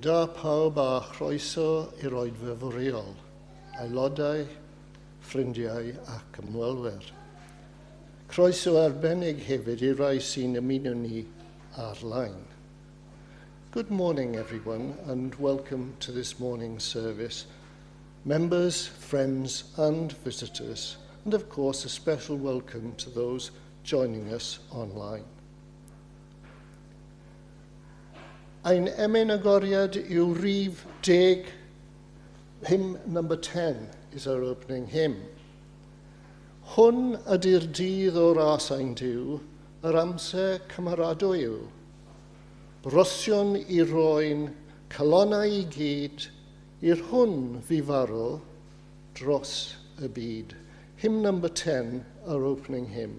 Gyda pawb a chroeso i'r oedfa fwriol, aelodau, ffrindiau ac ymwelwyr. Croeso arbennig hefyd i'r rai sy'n ymuno ni ar-lein. Good morning, everyone, and welcome to this morning's service. Members, friends, and visitors, and of course a special welcome to those joining us online. Ein emyn agoriad yw rhif 10, hymn number 10 is our opening hymn. Hwn ydy'r dydd o ras ein Duw, yr amser cymaradwy yw. Brosion I roen, calonau I gyd, i'r hwn fi farw dros y byd. Hymn number 10, our opening hymn.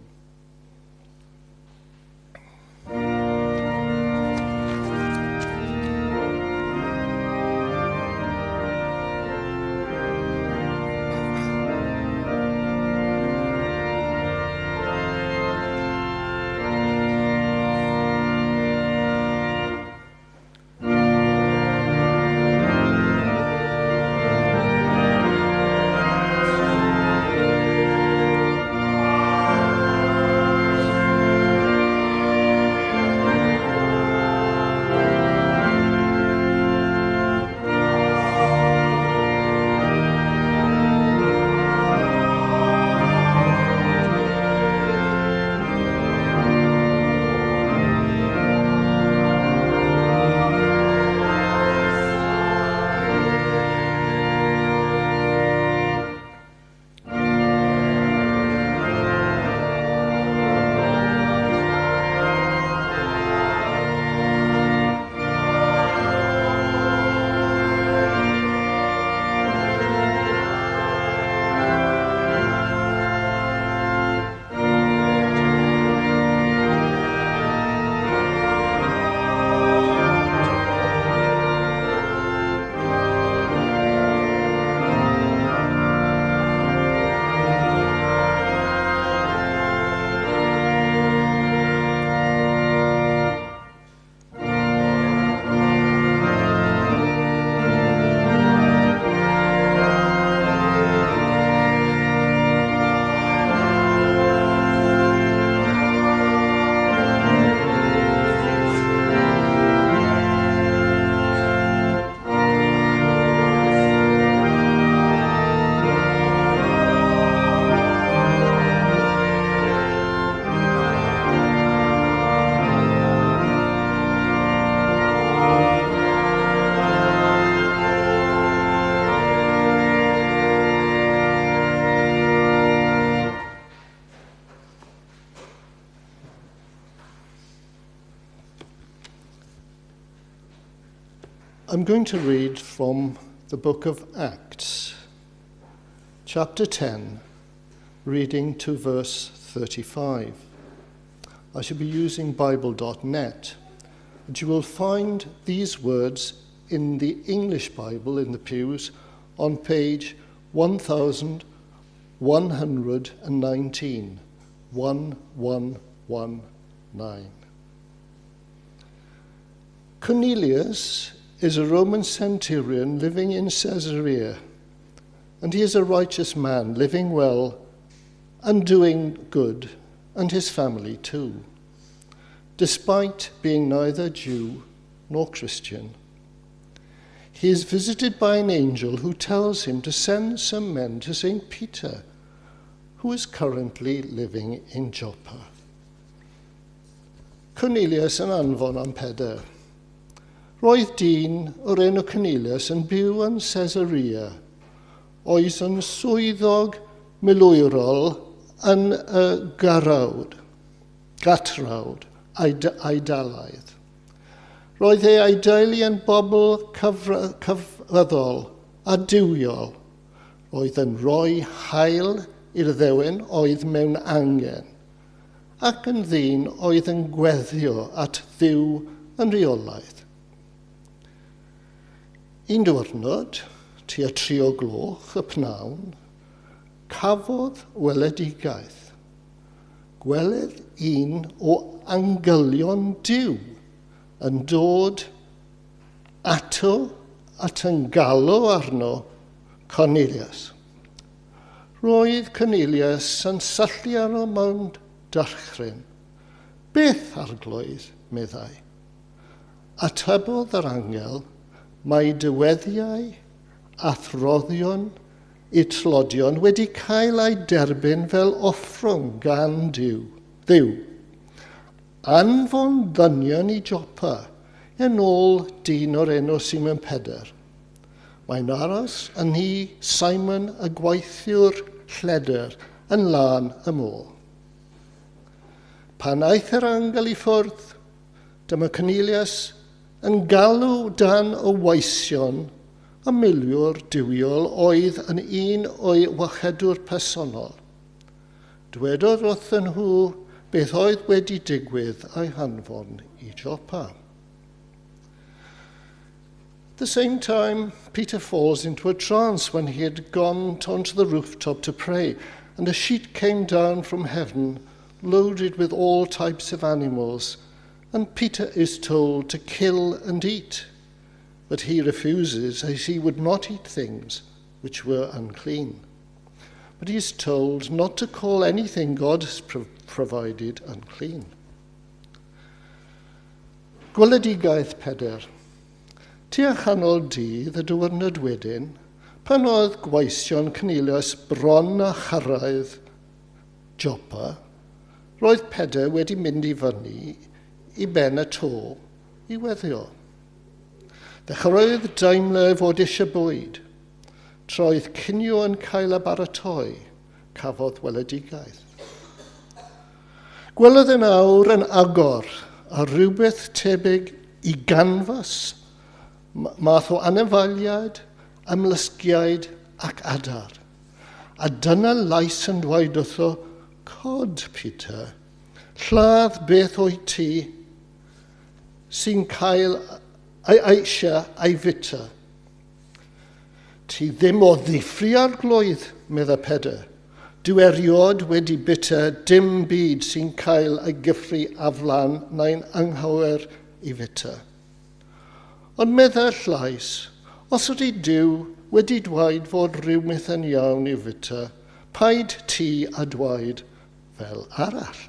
I'm going to read from the book of Acts, chapter 10, reading to verse 35. I shall be using Bible.net, and you will find these words in the English Bible in the pews on page 1119, 1119. Cornelius is a Roman centurion living in Caesarea, and he is a righteous man, living well and doing good, and his family too, despite being neither Jew nor Christian. He is visited by an angel who tells him to send some men to St. Peter, who is currently living in Joppa. Cornelius yn anfon am Peder. Roedd dyn o'r enw Cornelius yn byw yn Caesarea, oedd yn swyddog milwyrol yn y gatrawd Addoliad. Roedd ei aideulu yn bobl cyfryddol a duwiol. Roedd yn rhoi hael i'r ddewin oedd mewn angen, ac yn ddyn oedd yn gweddio at Dduw yn reolaeth. Un diwrnod, tua 3:00 y pnawn, cafodd weledigaeth. Gweled un o angylion Duw yn dod ato at yn galw arno Cornelius. Roedd Cornelius yn syllu arno mewn darchryn. Beth arglwydd, meddai? Atebodd yr angel, mae dyweddiau a throddion eu tlodion wedi cael ei derbyn fel offrwng gan Dduw. Anfon ddynion i Joppa yn ôl dyn o'r enw Simon Pedr. Mae'n aros yn hi Simon y gweithiwr lledr yn lan y môr. Pan aeth yr angel i ffwrdd, dyma Cornelius yn galw dan o weision a miliwr diwiol oedd yn un o'i wachedwr personol. Dwedodd wrthyn nhw beth oedd wedi digwydd a'i hanfon i Joppa. At the same time, Peter falls into a trance when he had gone onto the rooftop to pray, and a sheet came down from heaven loaded with all types of animals, and Peter is told to kill and eat. But he refuses, as he would not eat things which were unclean. But he is told not to call anything God has provided unclean. Gweledigaeth Pedr. Tua chanol dydd y diwrnod wedyn, pan oedd gweision Cornelius bron a chyrraedd Joppa, roedd Pedr wedi mynd i fyny i ben y to i weddio. Dechreuodd daimlo fod eisiau bwyd. Troedd cinio yn cael y baratoi, cafodd weledigaeth. Gwelodd yn awr yn agor a rhywbeth tebyg i ganfas, math o anafaliad, ymlysgiaid ac adar. A dyna lais yn dweud wrtho, cod, Peter, lladd beth o'i ti sy'n cael eisiau ei fita. Ti ddim o ddiffri ar glwydd, medda Pedr. Dyw eriod wedi bita dim byd sy'n cael ei gyffri aflan neu'n anghywir i fita. Ond medda llais, os ydy Duw wedi dweud fod rhywbeth yn iawn i fita, paid ti a dweud fel arall.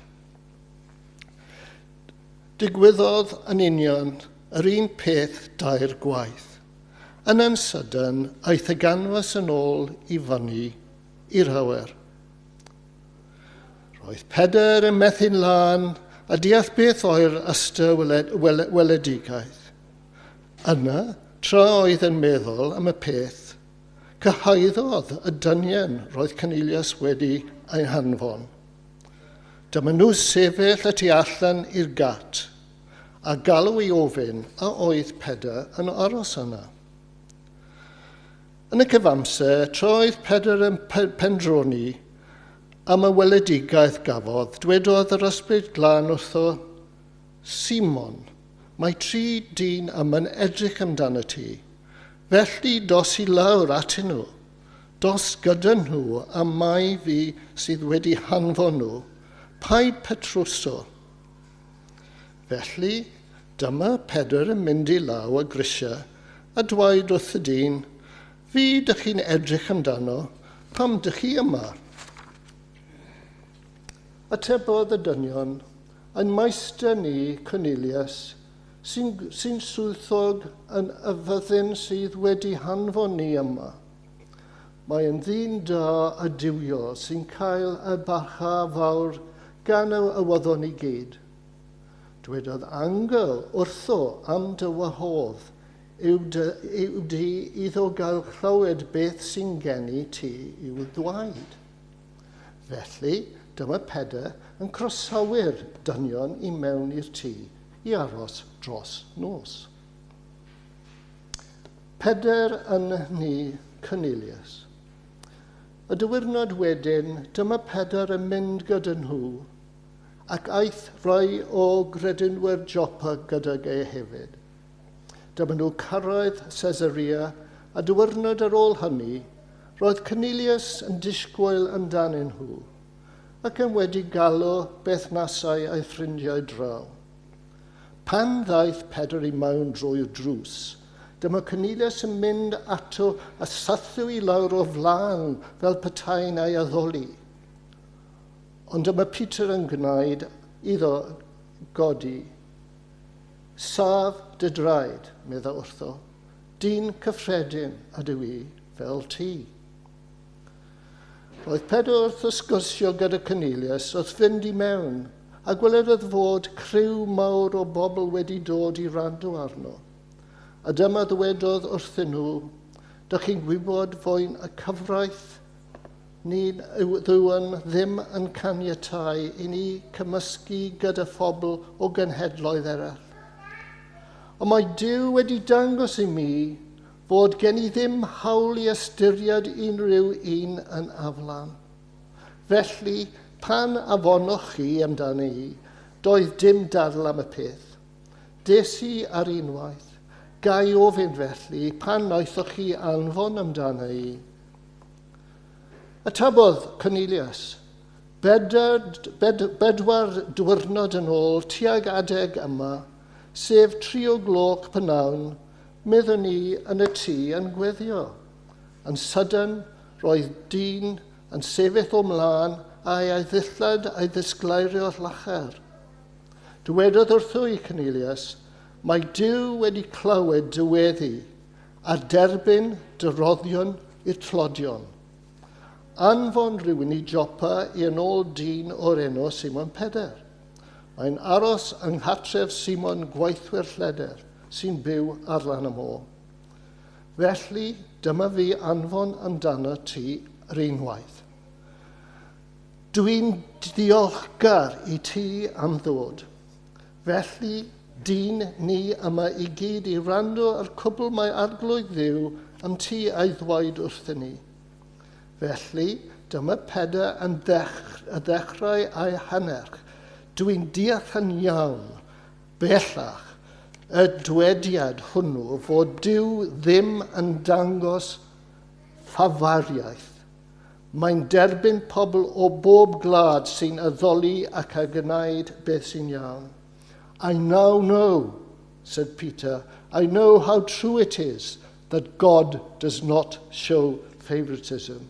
Digwyddodd yn union yr un peth dair gwaith. Yn ansydyn, aeth y ganfas yn ôl i fyny i'r awyr. Roedd Pedr yn methu'n lan a deall beth oedd ystyr weledigaeth. Yna, tra oedd yn meddwl am y peth, cyhoeddodd y dynion roedd Cornelius wedi ei hanfon. Dyma nhw sefyll y tu allan i'r gat, a galw i ofyn a oedd Pedr yn aros yna. Yn y cyfamser, tra oedd Pedr yn pendroni am y weledigaeth gafodd, dwedodd yr ysbryd glân wrtho, Simon, mae 3 dyn yma'n edrych amdano ti. Felly dos i lawr atyn nhw. Dos gyda nhw a mai fi sydd wedi hanfon nhw. Paid petrwso. Felly, dyma Pedr yn mynd i law a grisia a dweud wrth y dyn, fi dych chi'n edrych amdano, pam dych chi yma? Atebodd y dynion, ein maestr ni, Cornelius, sy'n swyddodd yn y fyddin sydd wedi hanfon ni yma. Mae yn ddyn da a diwio sy'n cael y barcha fawr gan y wyddon i gyd. Dwedodd angel wrtho am dy wahodd yw di iddo gael clywed beth sy'n geni ti i'w ddweud. Felly, dyma Pedr yn croesawu'r dynion i mewn i'r tŷ i aros dros nos. Pedr yn ni Cornelius. Y diwrnod wedyn, dyma Pedr yn mynd gyda nhw, ac aeth rai o gredinwyr Joppa gyda ei hefyd. Dyma nhw cyrraedd Caesarea, a diwrnod ar ôl hynny, roedd Cornelius yn disgwyl amdanyn nhw, ac yn wedi galw bethnasau a'i ffrindiau draw. Pan ddaeth Pedr i mewn drwy'r drws, Dyma Cornelius yn mynd ato a sathw I lawr o flan fel petai'n ei addoli. Ond dyma Peter yn gwneud iddo godi. Saf dy draed, medda wrtho, dyn cyffredin ydw I fel ti. Roedd Pedr wrth ysgwrsio gyda Cornelius wrth fynd I mewn, a gwelodd fod criw mawr o bobl wedi dod I rando arno. A dyma ddwedodd wrthyn nhw, dych chi'n gwybod fo'n y cyfraith ni ddwy'n ddim yn caniatáu I ni cymysgu gyda phobl o genhedloedd eraill. Ond mae Duw wedi dangos I mi fod gen I ddim hawl I ystyried unrhyw un yn aflan. Felly, pan afonwch chi amdano I, doedd dim dadl am y peth. Des I ar unwaith, gai ofyn felly pan wnaethoch chi anfon amdano I. Atabodd Cornelius, bedwar diwrnod yn ôl tuag adeg yma, sef 3 o gloch p'nawn, meddwn ni yn y tŷ yn gweddio. Yn sydyn, roedd dyn yn sefyll o mlaen a'i ddillad a'i ddisglairio llachar. Dywedodd wrtho I Cornelius, mae Duw wedi clywed diweddi a derbyn dyroddion i'r tlodion. Anfon rhywun I Joppa I yn ôl dyn o'r enw Simon Pedr. Mae'n aros yng nghartref Simon gweithwyr lleder sy'n byw ar lan y môr. Felly, dyma fi anfon amdano ti yr unwaith. Dwi'n ddiolchgar I ti am ddod. Felly, dyn ni yma I gyd I rando ar cwbl mae arglwydd ddiw am ti a'i ddweud wrthyn ni. Felly, dyma Pedr yn ddechrau a'i hanerch. Dwi'n deall yn iawn, bellach, y dwediad hwnnw fod Duw ddim yn dangos ffafariaeth. Mae'n derbyn pobl o bob glad sy'n addoli ac a gwneud beth sy'n iawn. I now know, said Peter, I know how true it is that God does not show favoritism.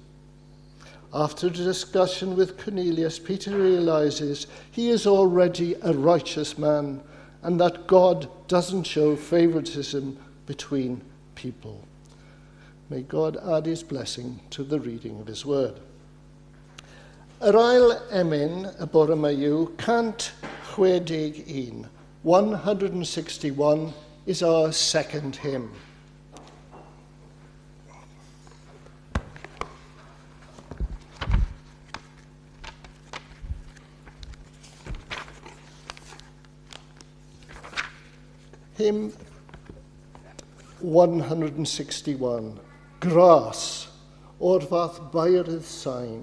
After a discussion with Cornelius, Peter realizes he is already a righteous man and that God doesn't show favoritism between people. May God add his blessing to the reading of his word. Yr ail emyn y bore yma yw 161. 161 is our second hymn. Hymn 161. Gras, o'r fath baerydd sain,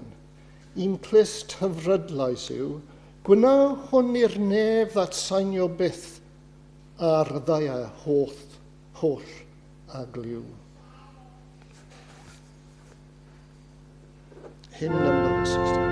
un clust hyfrydlais yw, gwyna hwn i'r nef that sainio byth ar ddaya holl a gliw. Hymn number 60.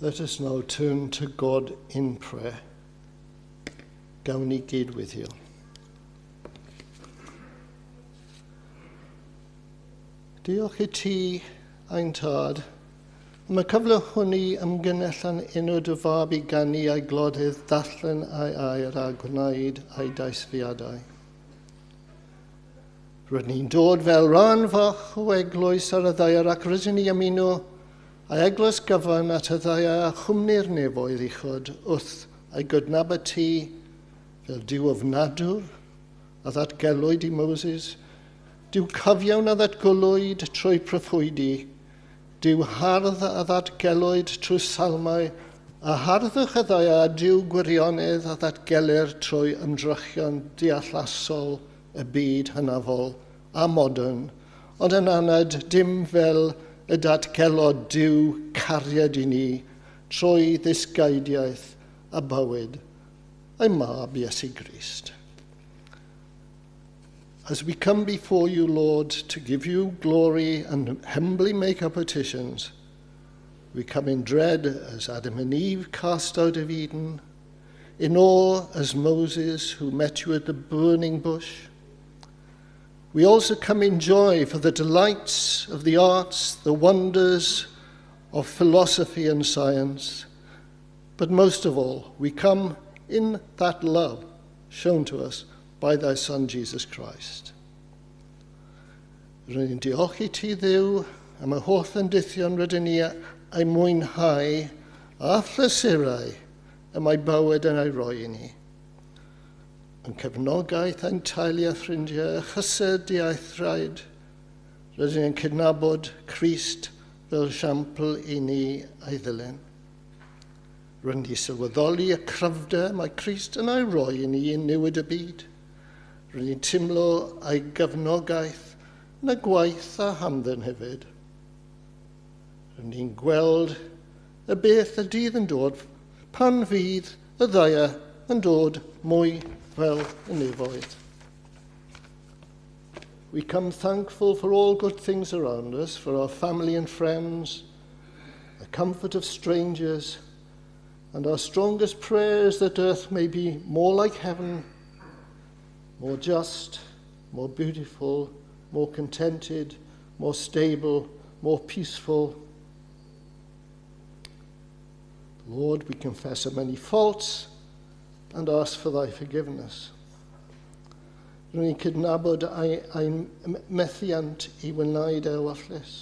Let us now turn to God in prayer. Gawn ni gydwyddiol. Diolch I ti, ein tad. Mae cyfle hwnni ymgynellan unw dy fab I ganu a'i glodydd dallen a'i air a gwneud a'i daesfiadau. Rydyn ni'n dod fel rhan fach o eglwys ar y ddaear ac rydyn ni ymuno a eglwys gyfan at y ddaear a chwmni'r nefoedd uchod wrth a'i gydnabod ti fel diw ofnadwr a ddatgelwyd I Moses, diw cyfiawn a ddatgolwyd trwy proffwydi, diw hardd a ddatgelwyd trwy salmau, a harddwch y ddau a diw gwirionedd a ddatgelir trwy ymdrechion deallasol y byd hynafol a modern, ond yn anad dim fel y datgelod diw cariad I ni trwy ddisgaidiaeth a bywyd a'i mab Iesu Grist. As we come before you, Lord, to give you glory and humbly make our petitions, we come in dread as Adam and Eve cast out of Eden, in awe as Moses who met you at the burning bush. We also come in joy for the delights of the arts, the wonders of philosophy and science, but most of all, we come in that love shown to us by thy Son, Jesus Christ. Rydyn ni'n diolch I ti, Dduw, am y holl ymdithion rydyn ni a'i mwynhau a phlysurau y mae bywyd yn ei roi I ni. Yn cefnogaeth ein teulu a ffrindiau, chysydiaeth rhaid, rydyn ni'n cydnabod Crist fel siampl I ni a'i ddilyn. Rydyn ni sylweddoli y cryfder mae Crist yn ei roi I ni yn newid y byd. Rydyn ni'n timlo ei gefnogaeth yn y gwaith a hamdden hefyd. Rydyn ni'n gweld y beth y dydd yn dod pan fydd y ddau yn dod mwy fel y nefoedd. We come thankful for all good things around us, for our family and friends, the comfort of strangers, and our strongest prayer is that earth may be more like heaven, more just, more beautiful, more contented, more stable, more peaceful. Lord, we confess our many faults and ask for thy forgiveness. Rwy'n ni'n cydnabod ein methiant I wneud ewyllus.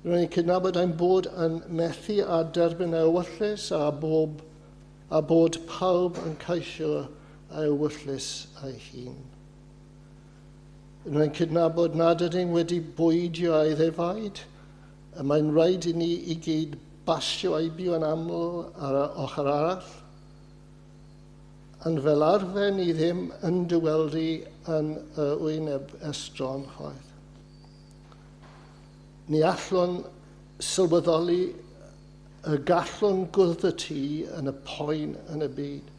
Rwy'n ni'n cydnabod ein bod yn methu a derbyn ewyllus a bod pawb yn ceisio ewyllus ei hun. Rwy'n ni'n cydnabod nad ydyn wedi bwydio ei ddefaid, a mae'n rhaid I ni I gyd basio ei byw yn aml ar y ochr arall, yn fel arfer ni ddim yn dyweldu yn wyneb estron chwaith. Ni allwn sylweddoli y gallwn gwrdd y ti yn y poen yn y byd.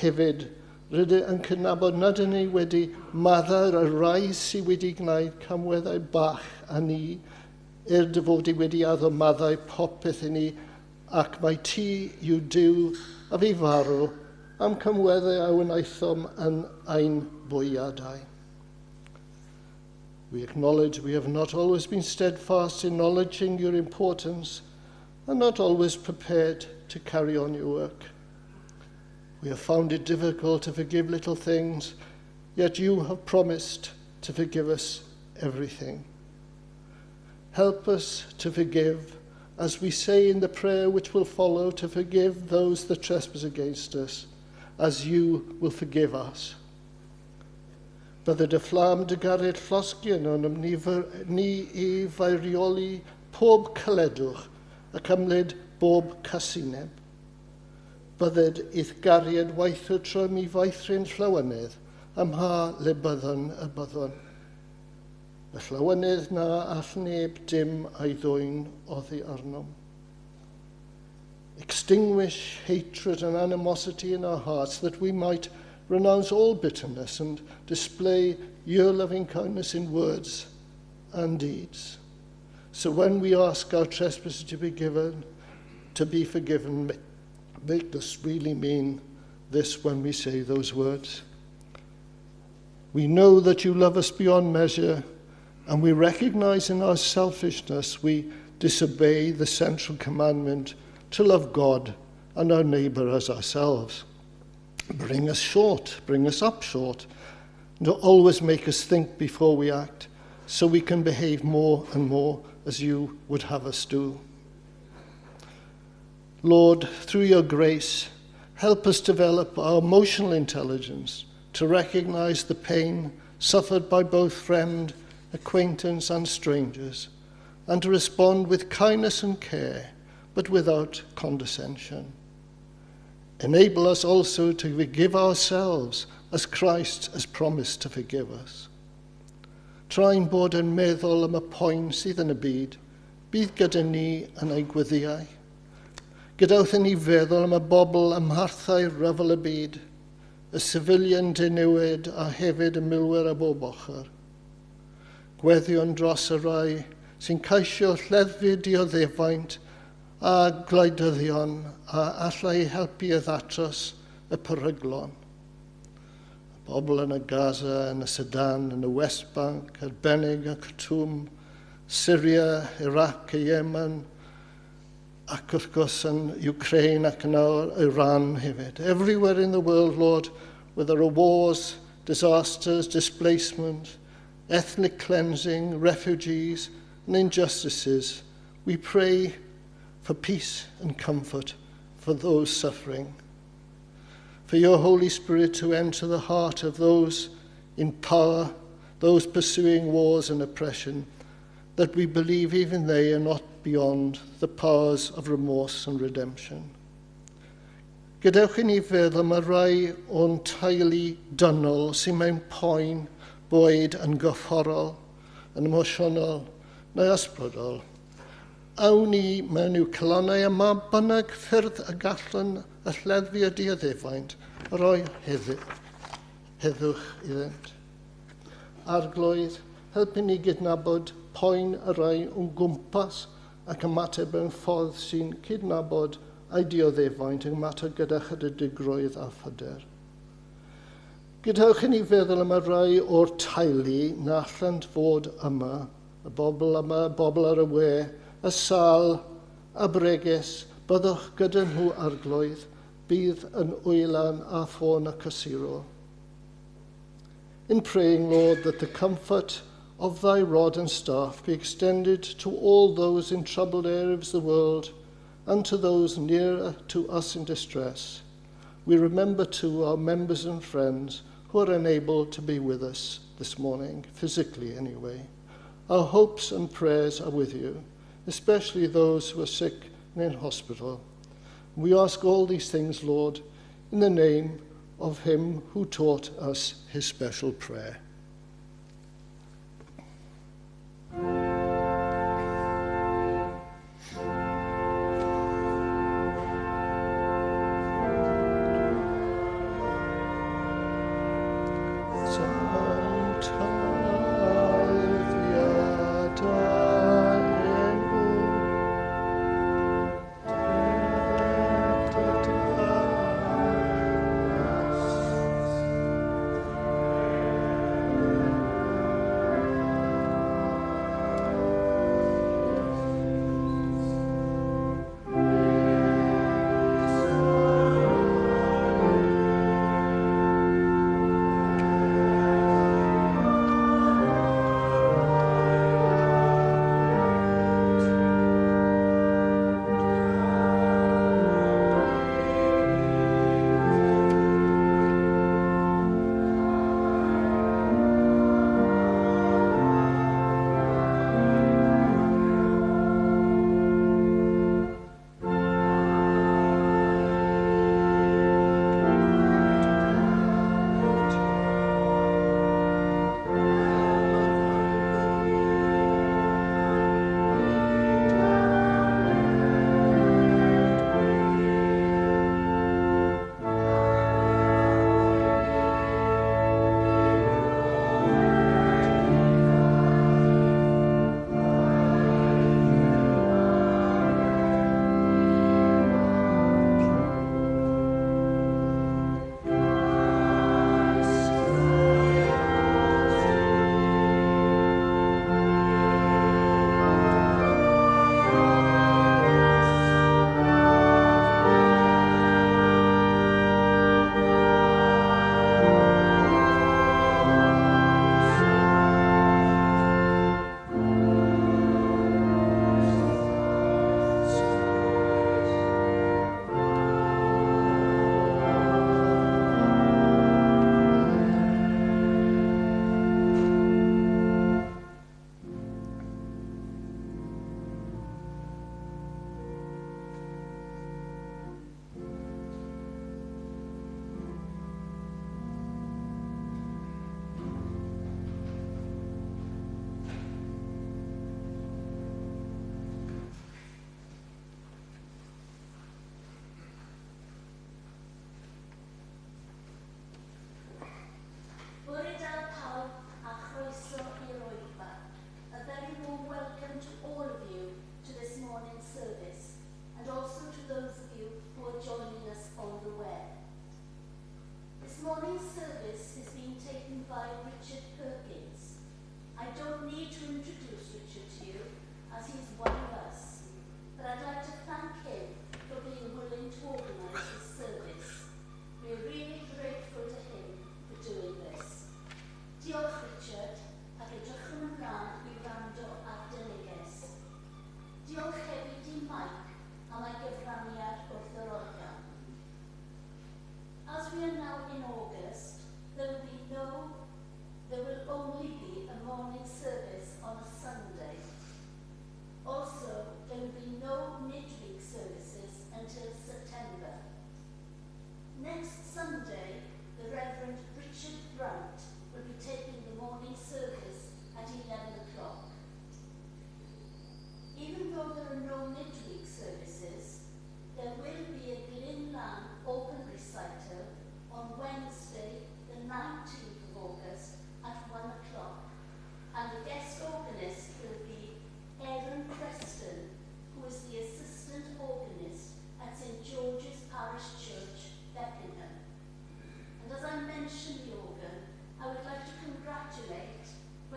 Hefyd, rydyn yn cydnabod nad ydyn ni wedi maddau'r y rai sydd wedi gwneud camweddau bach a ni dy fod I wedi addo maddau popeth I ni ac mae ti yw Duw a fi farw am cymweddau a wnaethom yn ein bwyadau. We acknowledge we have not always been steadfast in acknowledging your importance and not always prepared to carry on your work. We have found it difficult to forgive little things, yet you have promised to forgive us everything. Help us to forgive, as we say in the prayer which will follow, to forgive those that trespass against us, as you will forgive us. Bydded y fflam dy gariad llosgion o'n ni I feirioli pob caledwch ac ymlid bob casineb. Bydded i'th gariad waithio tro mi feithrin llywanydd am ha le byddwn y byddwn. Y llywanydd na all neb dim a'i ddwyn oddi arnom. Extinguish hatred and animosity in our hearts that we might renounce all bitterness and display your loving kindness in words and deeds. So when we ask our trespasses to be forgiven, make us really mean this when we say those words. We know that you love us beyond measure, and we recognize in our selfishness we disobey the central commandment to love God and our neighbour as ourselves. Bring us up short, and always make us think before we act, so we can behave more and more as you would have us do. Lord, through your grace, help us develop our emotional intelligence to recognize the pain suffered by both friend, acquaintance, and strangers, and to respond with kindness and care, but without condescension. Enable us also to forgive ourselves as Christ has promised to forgive us. Tra'n bod yn meddwl am y poen sydd yn y byd, bydd gyda ni yn ei gwyddiau. Gadewch i ni feddwl am y bobl ymharthau ryfel y byd, y civilian diniwyd a hefyd y milwyr a bob ochr. Gweddion dros y rai sy'n ceisio lleddfu dioddefaint a gwleidyddion a allai helpu i ddatros y peryglon. Bobl yn y Gaza, yn y Sudan, yn y West Bank, arbennig y Khartoum, Syria, Iraq, y Yemen, ac wrth gwrs yn Ukraine ac yn Iran hefyd. Everywhere in the world, Lord, where there are wars, disasters, displacement, ethnic cleansing, refugees, and injustices, we pray for peace and comfort for those suffering. For your Holy Spirit to enter the heart of those in power, those pursuing wars and oppression, that we believe even they are not beyond the powers of remorse and redemption. Gadewch i ni feddwl am y rai o'n teulu dynol sy'n mewn poen, bwyd yn gyfforol, yn emosiynol neu ysbrydol. Awn ni mewn i'w calonau yma bynnag ffyrdd y gallan y lleddfu y dioddefaint yr o'i heddwch iddynt. Arglwydd, helpu ni gydnabod poen y rai o'n gwmpas ac ymateb mewn ffordd sy'n cydnabod ei dioddefaint yn ymateb gyda chydydigrwydd a phyder. Gadewch i ni feddwl am y rai o'r teulu na allant fod yma, y bobl ar y we, y sal, a bregus, byddwch gyda nhw arglwydd, bydd yn wylan a ffôn y cysuro. In praying, Lord, that the comfort of thy rod and staff be extended to all those in troubled areas of the world and to those nearer to us in distress, we remember too our members and friends who are unable to be with us this morning, physically anyway. Our hopes and prayers are with you, especially those who are sick and in hospital. We ask all these things, Lord, in the name of him who taught us his special prayer.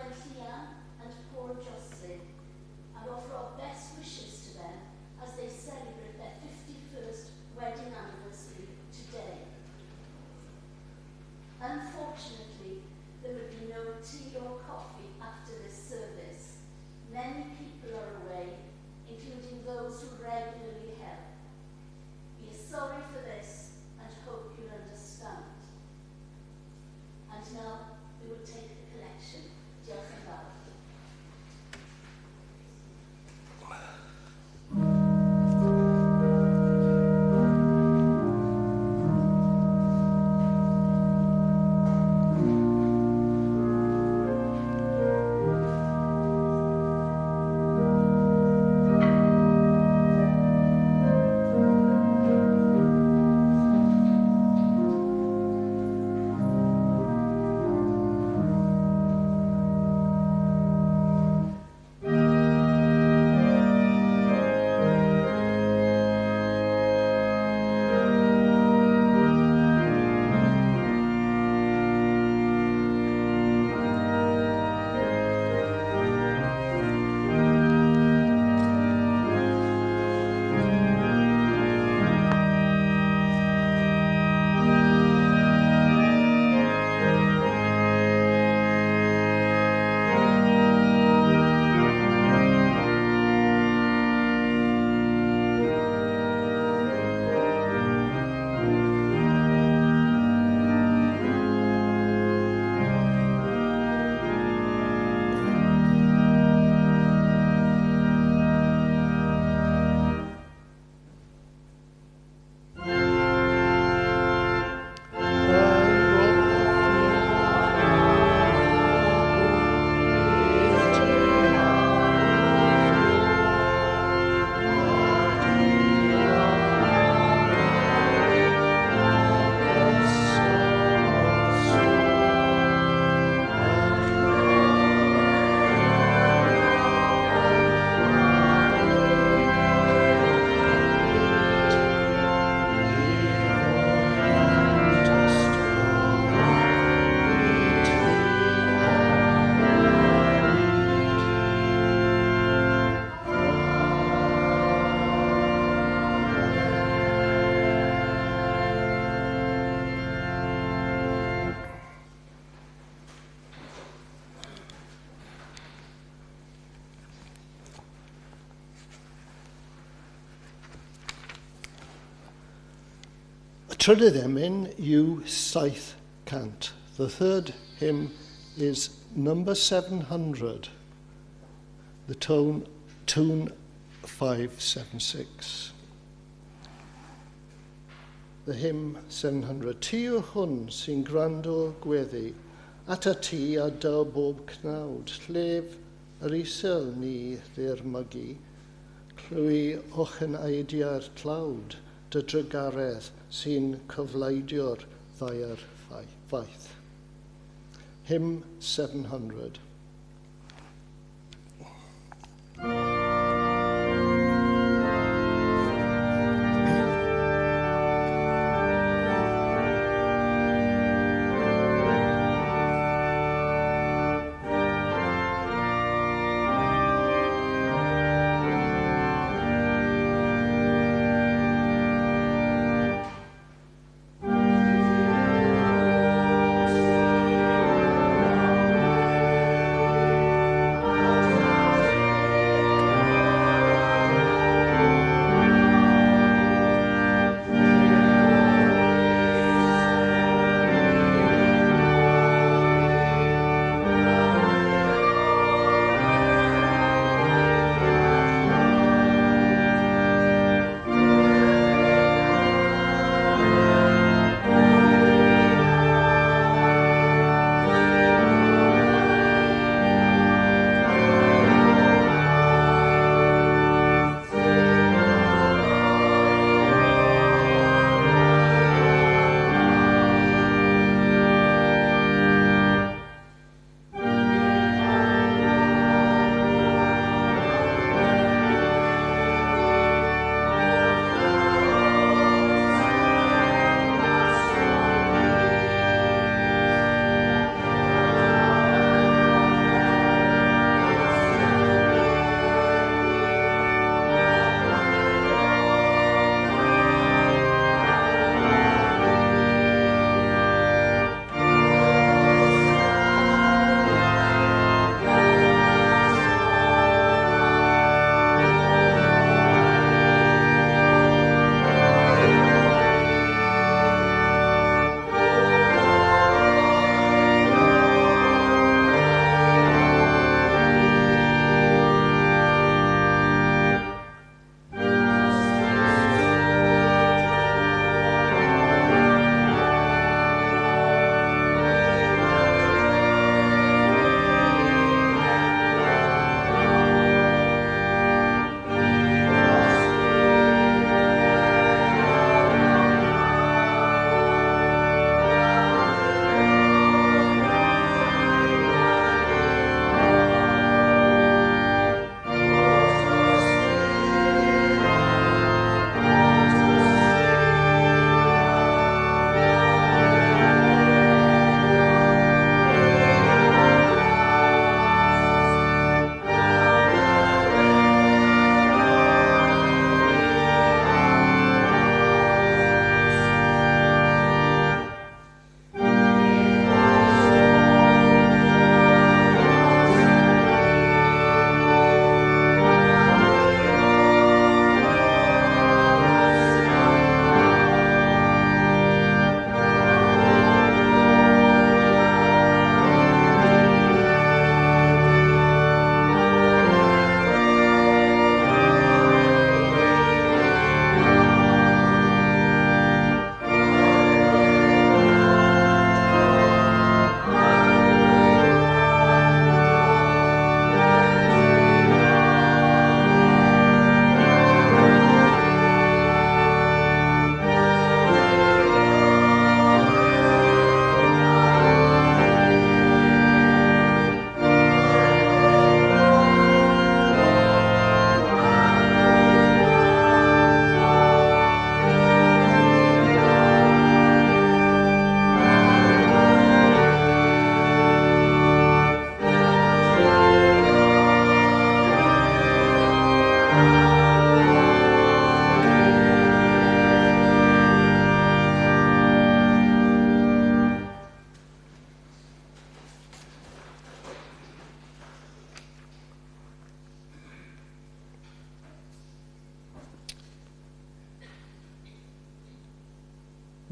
Gwenllian and Paul Jocelyn, and offer our best wishes to them as they celebrate their 51st wedding anniversary today. Unfortunately, there will be no tea or coffee after this service. Many people are away, including those who regularly help. We are sorry for this and hope you'll understand. And now we will take the collection. Diolch yn fawr. Trydydd emyn yw 700. The third hymn is number 700, the tune 576. The hymn 700. Ti yw hwn sy'n gwrando gweddi, at y ti a dy bob cnawd, llef yr isel ni ddirmygu, clwy o'ch yn aidia'r tlawd, dy drygaredd sy'n cyfleidio'r ddau'r faith. Hymn 700.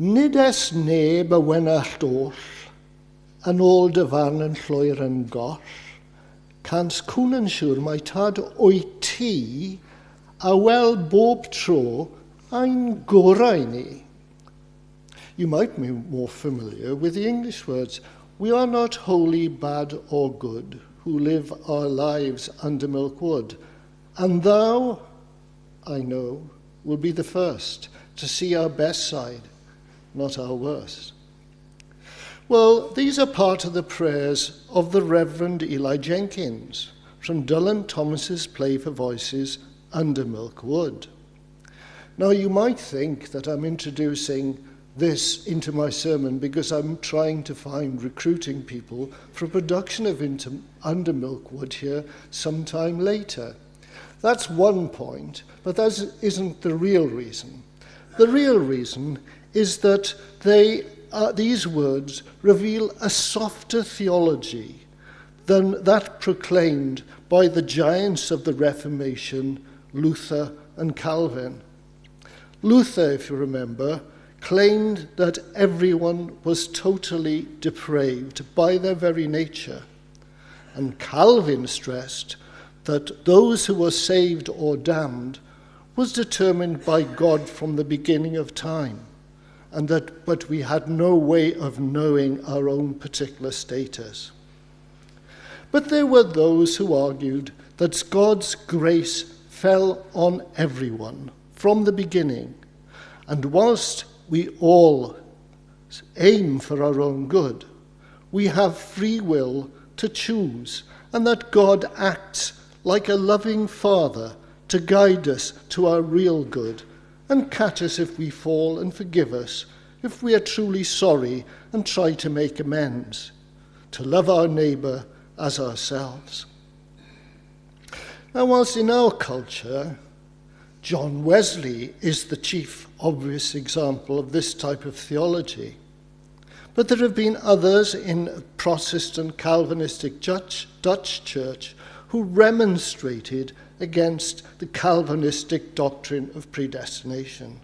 Nid es neb y wenallt oll, yn ôl dy farn yn llwyr yn goll, cans cwn yn siŵr mae tad o'i ti a wel bob tro ein gorau ni. You might be more familiar with the English words. We are not wholly bad or good who live our lives under milk wood, and thou, I know, will be the first to see our best side, not our worst. Well, these are part of the prayers of the Reverend Eli Jenkins from Dylan Thomas's play for voices, Under Milk Wood. Now, you might think that I'm introducing this into my sermon because I'm trying to find recruiting people for a production of Under Milk Wood here sometime later. That's one point, but that isn't the real reason. The real reason is that these words reveal a softer theology than that proclaimed by the giants of the Reformation, Luther and Calvin. Luther, if you remember, claimed that everyone was totally depraved by their very nature. And Calvin stressed that those who were saved or damned was determined by God from the beginning of time, and but we had no way of knowing our own particular status. But there were those who argued that God's grace fell on everyone from the beginning, and whilst we all aim for our own good, we have free will to choose, and that God acts like a loving father to guide us to our real good and catch us if we fall and forgive us if we are truly sorry and try to make amends, to love our neighbour as ourselves. Now, whilst in our culture, John Wesley is the chief obvious example of this type of theology, but there have been others in Protestant Calvinistic Dutch church who remonstrated against the Calvinistic doctrine of predestination.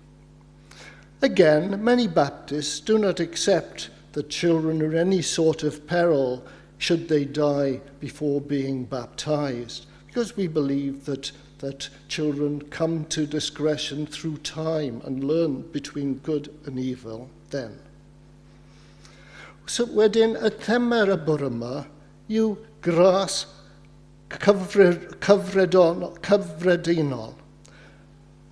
Again, many Baptists do not accept that children are any sort of peril should they die before being baptized, because we believe that children come to discretion through time and learn between good and evil then. So wedyn, y themer y bore yma yw gras cyffredinol,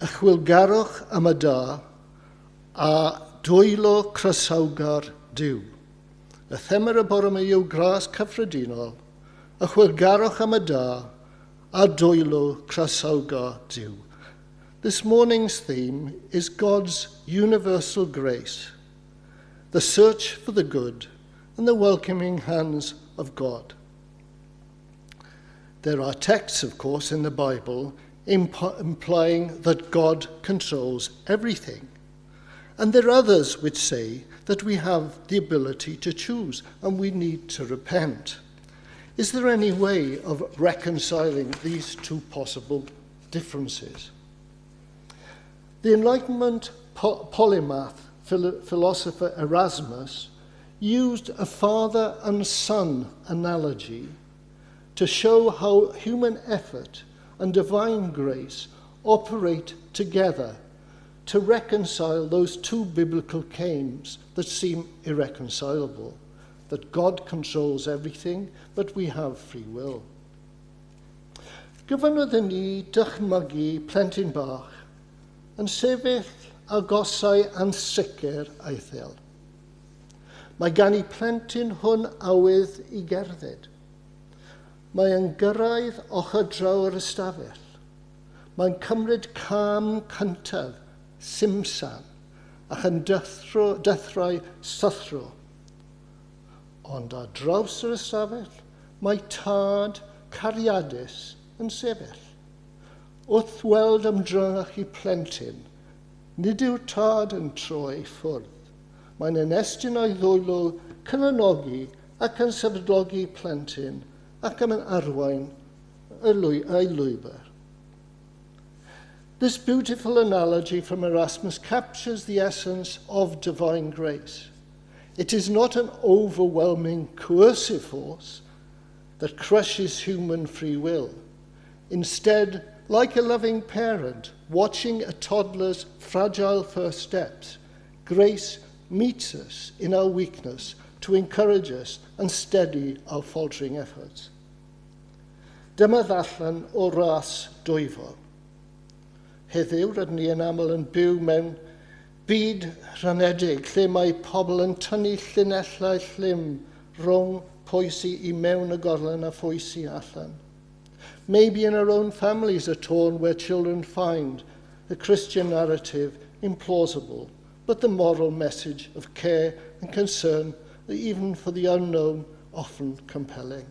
y chwilgarwch am y da, a dwylo crysawgar diw. Y themer y bore yma yw gras cyffredinol, y chwilgarwch am y da, a dwylo crysawgar diw. This morning's theme is God's universal grace, the search for the good, and the welcoming hands of God. There are texts, of course, in the Bible implying that God controls everything. And there are others which say that we have the ability to choose and we need to repent. Is there any way of reconciling these two possible differences? The Enlightenment polymath philosopher Erasmus used a father and son analogy to show how human effort and divine grace operate together to reconcile those two biblical claims that seem irreconcilable, that God controls everything, but we have free will. Gyfynnodd ni dychmygu plentyn bach yn sefyll agosau ansicr eithel. Mae gan I plentyn hwn awydd I gerdded. Mae yn gyrraedd ochr draw yr ystafell. Mae'n cymryd cam cyntaf, simsan, ac yn dythrau sythro. Ond ar draws yr ystafell, mae tad cariadus yn sefyll. Wrth weld ymdrach I plentyn, nid yw'r tad yn troi ffwrdd. Mae'n ynestyn o'i ddwylo cynonogi ac yn sefydlogi plentyn ac yn arwain ei lwybr. This beautiful analogy from Erasmus captures the essence of divine grace. It is not an overwhelming coercive force that crushes human free will. Instead, like a loving parent watching a toddler's fragile first steps, grace meets us in our weakness to encourage us and steady our faltering efforts. Dyma ddarllen o ras dwyfol. Heddiw rydyn ni yn aml yn byw mewn byd rhanedig lle mae pobl yn tynnu llinellau llym rhwng pwy sy I mewn y gorlen a pwy sy allan. Maybe in our own families are torn where children find the Christian narrative implausible, but the moral message of care and concern, even for the unknown, often compelling.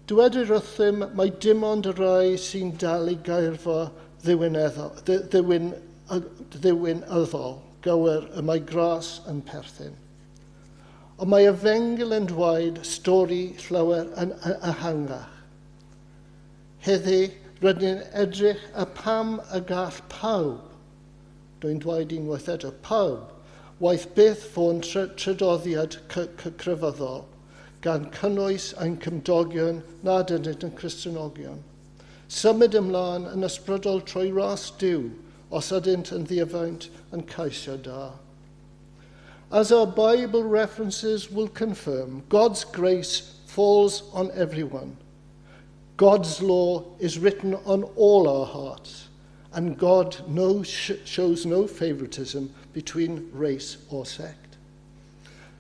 Dywedir wrthym mae dim ond y rai sy'n dal I gairfa ddiwynyddol, gywir y mae gras yn perthyn. Ond mae y fengil yn dweud stori llawer yn ehangach. Heddi, rydyn ni'n edrych a pam y gall pawb, dwi'n dweud unwaith eto, pawb, waith beth fo'n tredoddiad cryfyddol, gan cynnwys ein cymdogion nad ydynt yn Cristnogion. Symud ymlaen yn ysbrydol trwy ras diw, os ydynt yn ddiafaint yn caisio da. As our Bible references will confirm, God's grace falls on everyone. God's law is written on all our hearts, and God shows no favoritism between race or sect.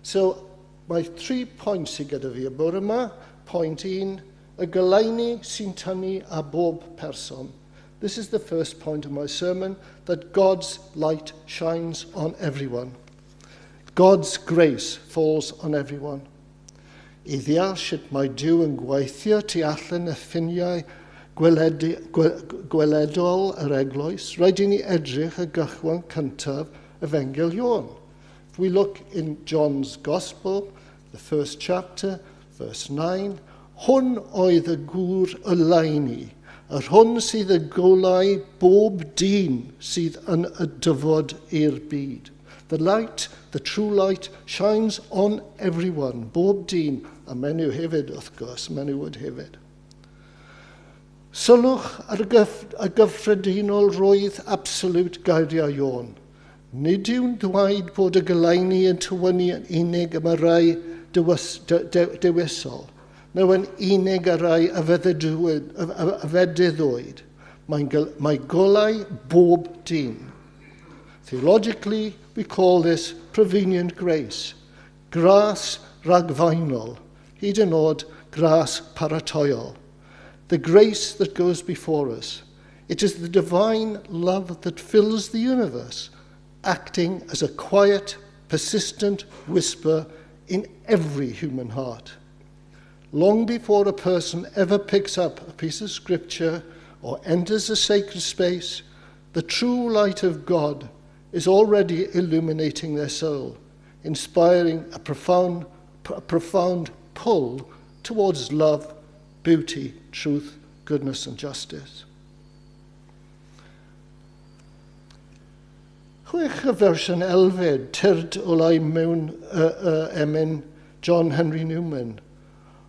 So, mae 3 points I gyda fi y bore yma. Point 1, y goleuni sy'n tynnu a bob person. This is the first point of my sermon, that God's light shines on everyone. God's grace falls on everyone. I ddeall sut mae Duw yn gweithio tu allan y ffiniau gweledol yr Eglwys, rhaid I ni edrych y gychwyn cyntaf y Fengil Ioan. If we look in John's Gospel, the first chapter, verse 9, hwn oedd y gŵr y laeni, yr hwn sydd y golau bob dyn sydd yn y dyfod i'r byd. The light, the true light, shines on everyone, bob dyn, a menyw hefyd, wrth gwrs, menywod hefyd. Sylwch ar y gyffredinol roedd absolute gairiau Ioan. Nid yw'n dweud bod y goleuni yn tywynnu yn unig am y rai dewisol, neu yn unig y rai a fedyddwyd. Mae golau bob dyn. Theologically, we call this prevenient grace, gras ragfainol, hyd yn oed gras paratoiol, the grace that goes before us. It is the divine love that fills the universe, acting as a quiet, persistent whisper in every human heart. Long before a person ever picks up a piece of scripture or enters a sacred space, the true light of God is already illuminating their soul, inspiring a profound pull towards love, beauty, truth, goodness, and justice. Chwech y fersiwn elfed, tyrd olai mewn emyn John Henry Newman.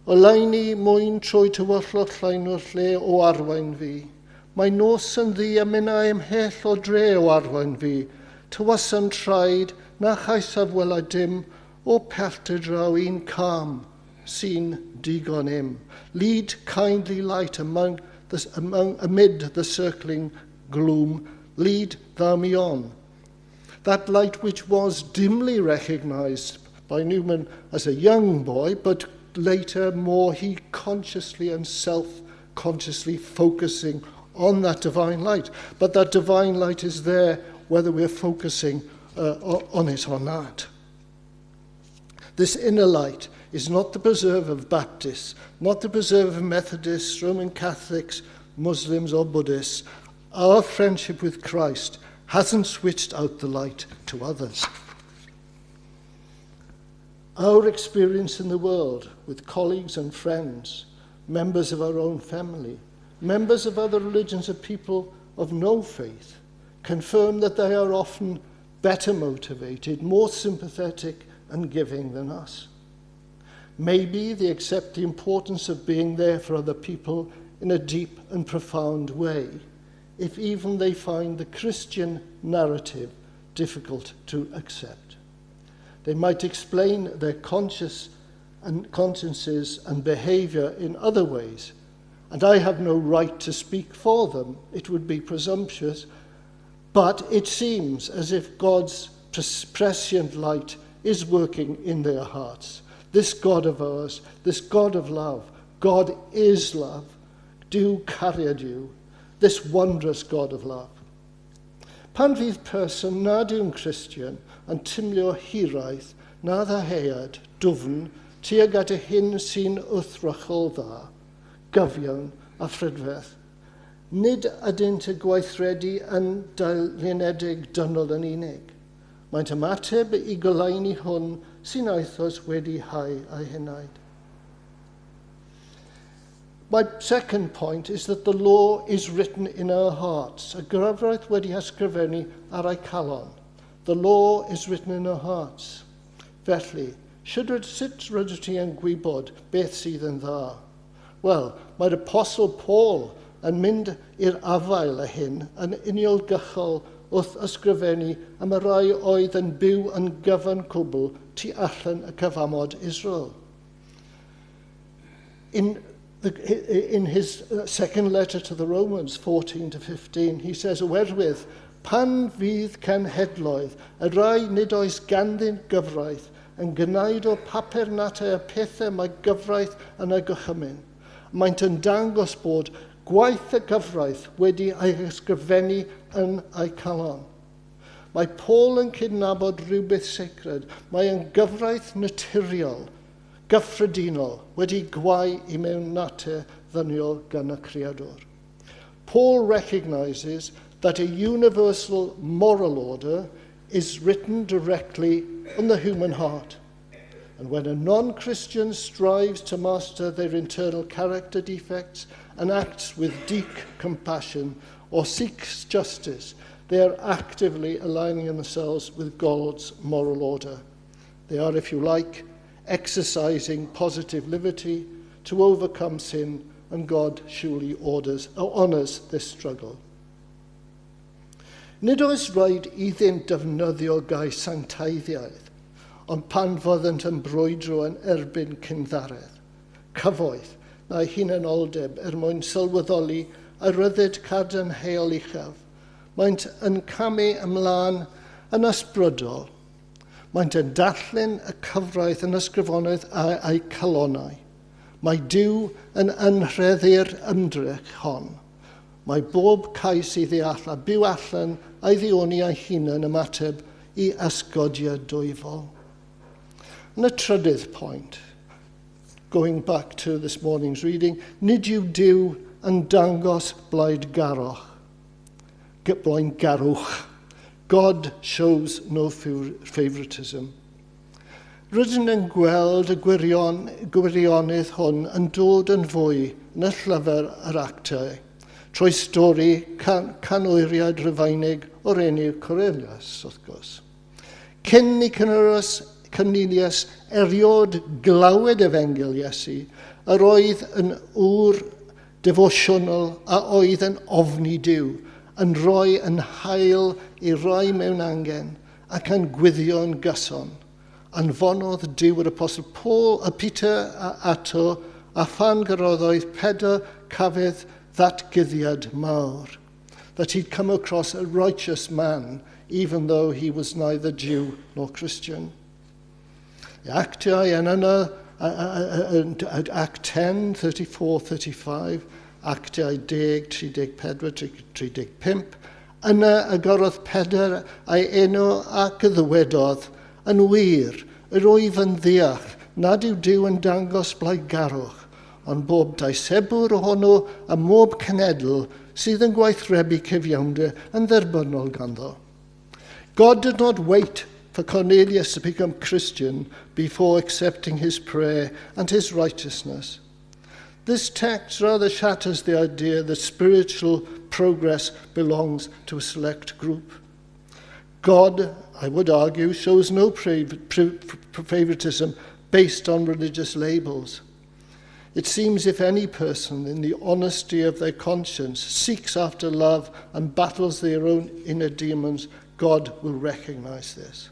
Olai ni mwyn trwy tywyllwch llain o'r lle o arwain fi. Mae nos yn ddi a minnau ymhell o dre o arwain fi. Tywasan traed na chaisaf wela dim o perthau draw un calm sy'n digon im. Lead kindly light amid the circling gloom. Lead thou me on. That light which was dimly recognized by Newman as a young boy, but later more he consciously and self-consciously focusing on that divine light. But that divine light is there whether we're focusing on it or not. This inner light is not the preserve of Baptists, not the preserve of Methodists, Roman Catholics, Muslims or Buddhists. Our friendship with Christ hasn't switched out the light to others. Our experience in the world with colleagues and friends, members of our own family, members of other religions of people of no faith confirm that they are often better motivated, more sympathetic and giving than us. Maybe they accept the importance of being there for other people in a deep and profound way, if even they find the Christian narrative difficult to accept. They might explain their consciences and behaviour in other ways, and I have no right to speak for them. It would be presumptuous, but it seems as if God's prescient light is working in their hearts. This God of ours, this God of love, God is love, do cariad you, this wondrous God of love. Pan fydd person nad yw'n Christian yn timlo hiraeth na ddaheuad, dwfn, tuag at y hyn sy'n wrthrychol dda, gyfiawn a phrydferth. Nid ydynt y gweithredu yn dalionedig dynol yn unig. Maent ymateb I goleuni hwn sy'n aethos wedi hau a'i hynaid. My second point is that the law is written in our hearts. Y gyfraith wedi ysgrifennu ar ei calon. The law is written in our hearts. Felly, sut rydw ti yn gwybod beth sydd yn dda? Wel, mae'r Apostle Paul yn mynd i'r afael y hyn yn uniolgychol wrth ysgrifennu am y rai oedd yn byw yn gyfan cwbl tu allan y cyfamod Israel. In his second letter to the Romans, 14 to 15, he says, Oherwydd, pan fydd cenhedloedd, y rai nid oes ganddyn gyfraith, yn gwneud o papur nat y pethau mae gyfraith yn ei gychymyn. Maent yn dangos bod gwaith y gyfraith wedi ei ysgrifennu yn ei calon. Mae Paul yn cydnabod rhywbeth sacred. Mae yn gyfraith naturiol, gyffredinol, wedi gwau I mewn natur ddyniol gan y Creador. Paul recognizes that a universal moral order is written directly on the human heart. And when a non-Christian strives to master their internal character defects and acts with deep compassion or seeks justice, they are actively aligning themselves with God's moral order. They are, if you like, exercising positive liberty to overcome sin, and God surely honours this struggle. Nid oes rhaid iddynt defnyddio gair sancteiddiaeth, ond pan fyddant yn brwydro yn erbyn cynddaredd, cyfoeth na'i hunanoldeb mwyn sylweddoli a ryddid cadarnhaol uchaf. Maent yn camu ymlaen yn ysbrydol. Maent yn darllen y cyfraith yn ysgrifonydd a'i calonau. Mae Duw yn anrheddu'r ymdrech hon. Mae bob cais I ddeall a byw allan a'i ddioni a'i hunan ymateb I ysgodiad dwyfol. And a trydydd point, going back to this morning's reading, nid yw Duw yn dangos blaid garwch. God shows no favouritism. Rydyn yn gweld y gwirionydd hwn yn dod yn fwy yn y llyfr yr actau, trwy stori canwyriad Rufeinig o'r enw Cornelius, wrth gwrs. Cyn I Cornelius eriod glawed Efengil Iesu, yr oedd yn ŵr defosiynol a oedd yn ofni Duw, yn rhoi yn hael I rai mewn angen ac yn gwyddio yn gyson. Anfonodd Duw yr Apostle Peter ato a phan gyroddoedd Pedr cafedd ddatgyddiad mawr, that he'd come across a righteous man, even though he was neither Jew nor Christian. Actiau yn yna, Act 10, 34, 35, Actiau 10, 34, 35, yna y gorodd Pedr a'i enw ac y ddywedodd yn wir, yr oedd yn ddeall nad yw Duw yn dangos blaid garwch, ond bob daisebwr ohono a mob cenedl sydd yn gweithrebu cyfiawnder yn dderbynnol ganddo. God did not wait for Cornelius to become Christian before accepting his prayer and his righteousness. This text rather shatters the idea that spiritual progress belongs to a select group. God, I would argue, shows no favoritism based on religious labels. It seems if any person, in the honesty of their conscience, seeks after love and battles their own inner demons, God will recognize this.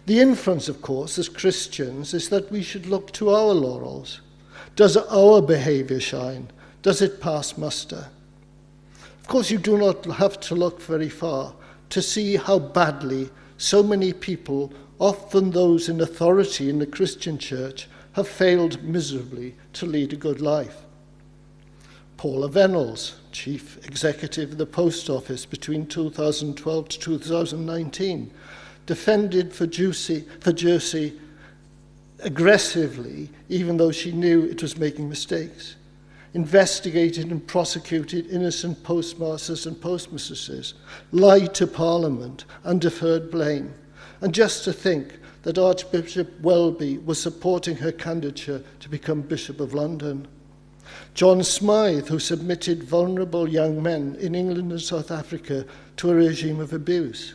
The inference, of course, as Christians, is that we should look to our laurels. Does our behavior shine? Does it pass muster? Of course, you do not have to look very far to see how badly so many people, often those in authority in the Christian church, have failed miserably to lead a good life. Paula Venables, chief executive of the Post Office between 2012 to 2019, defended for Jersey aggressively, even though she knew it was making mistakes, investigated and prosecuted innocent postmasters and postmistresses, lied to Parliament and deferred blame. And just to think that Archbishop Welby was supporting her candidature to become Bishop of London. John Smythe, who submitted vulnerable young men in England and South Africa to a regime of abuse.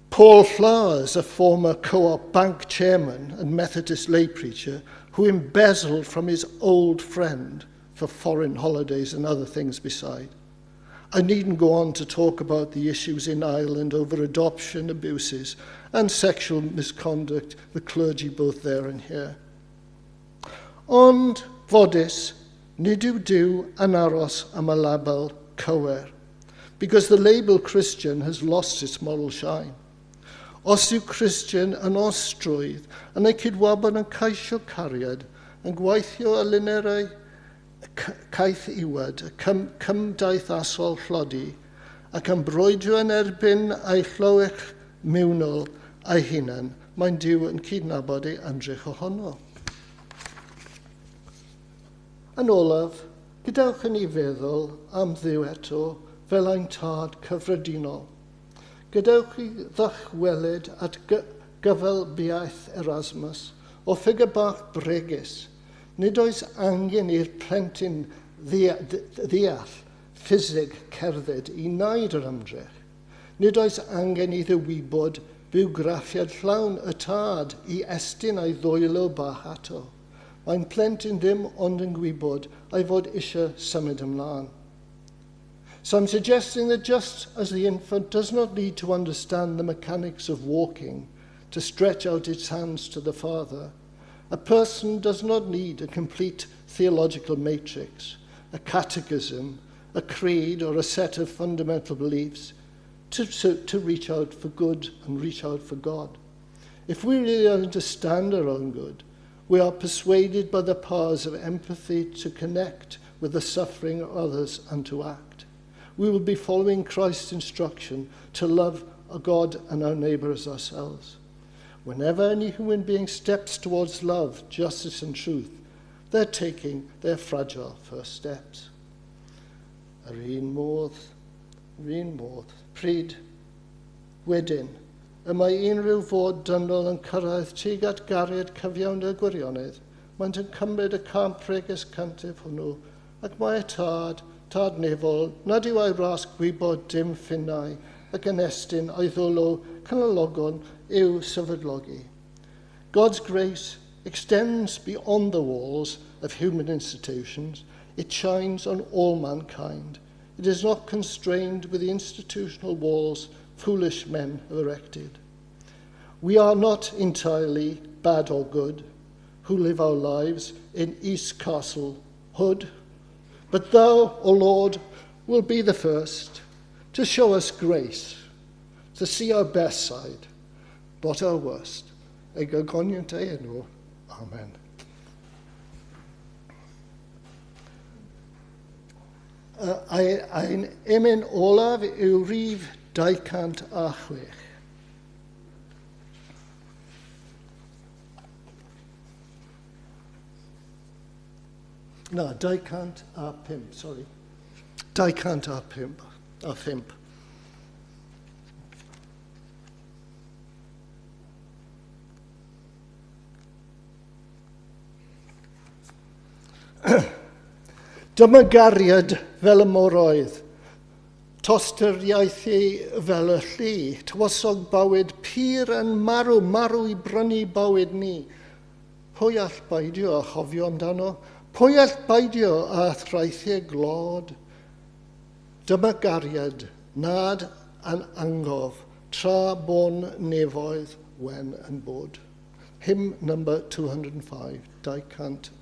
Paul Flowers, a former Co-op bank chairman and Methodist lay preacher, who embezzled from his old friend for foreign holidays and other things beside. I needn't go on to talk about the issues in Ireland over adoption abuses and sexual misconduct, the clergy both there and here. Ond fodus, nid yw yn aros am y label cywir, because the label Christian has lost its moral shine. Os yw Christian yn ostrwydd, yn ei cydwabon yn caisio cariad, yn gweithio y linerau caeth iwad, y cymdaith asol llodi, ac yn broedio yn erbyn ei llywech mewnol a'i hunan, mae'n Duw yn cydnabod ei andrych ohono. Yn olaf, gadewch yn ei feddwl am Dduw eto fel ein tad cyffredinol. Gadewch chi ddychwelyd at gyfalbiaeth Erasmus o ffigur bach bregus. Nid oes angen i'r plentyn ddeall ffisig cerdded I wneud yr ymdrech. Nid oes angen iddo wybod bywgraffiad llawn y tad I estyn a'i ddwylo bach ato. Mae'n plentyn ddim ond yn gwybod ei fod eisiau symud ymlaen. So I'm suggesting that just as the infant does not need to understand the mechanics of walking to stretch out its hands to the Father, a person does not need a complete theological matrix, a catechism, a creed, or a set of fundamental beliefs to reach out for good and reach out for God. If we really understand our own good, we are persuaded by the powers of empathy to connect with the suffering of others and to act. We will be following Christ's instruction to love our God and our neighbour as ourselves. Whenever any human being steps towards love, justice and truth, they're taking their fragile first steps. Yr un modd, pryd, wedyn, y mae unrhyw fod dynol yn cyrraedd tuag at gariad cyfiawn y gwirionedd, maent yn cymryd y camp pregus cantif hwnnw, ac mae y tad nefol, nad yw ei ras gwybod dim ffinnau, ac yn estyn ei ddwlo canologon yw sefydlogi. God's grace extends beyond the walls of human institutions. It shines on all mankind. It is not constrained with the institutional walls foolish men have erected. We are not entirely bad or good who live our lives in East Castle Hood, but thou, O Lord, will be the first to show us grace, to see our best side, not our worst. Ei gogoniant ei enw. Amen. Ein emyn olaf yw rhif 206. No, 205, sorry. 205. Dyma gariad fel y moroedd, tostyriaethu fel y llu, tywysog bywyd pyr yn marw i brynu bywyd ni. Pwy all baidio a chofio amdano? Pwy all baidio a thraethu glod? Dyma gariad, nad yn angof, tra bon nefoedd wen yn bod. Hymn number 205, 205.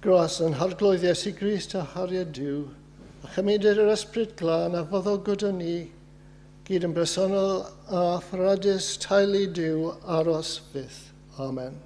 Gras yn harglwydd Iesu Grist a hariad diw, a chymryd yr ysbryd glân a fyddo gyda ni, gyd yn bresennol a thradus teulu diw aros fyth. Amen.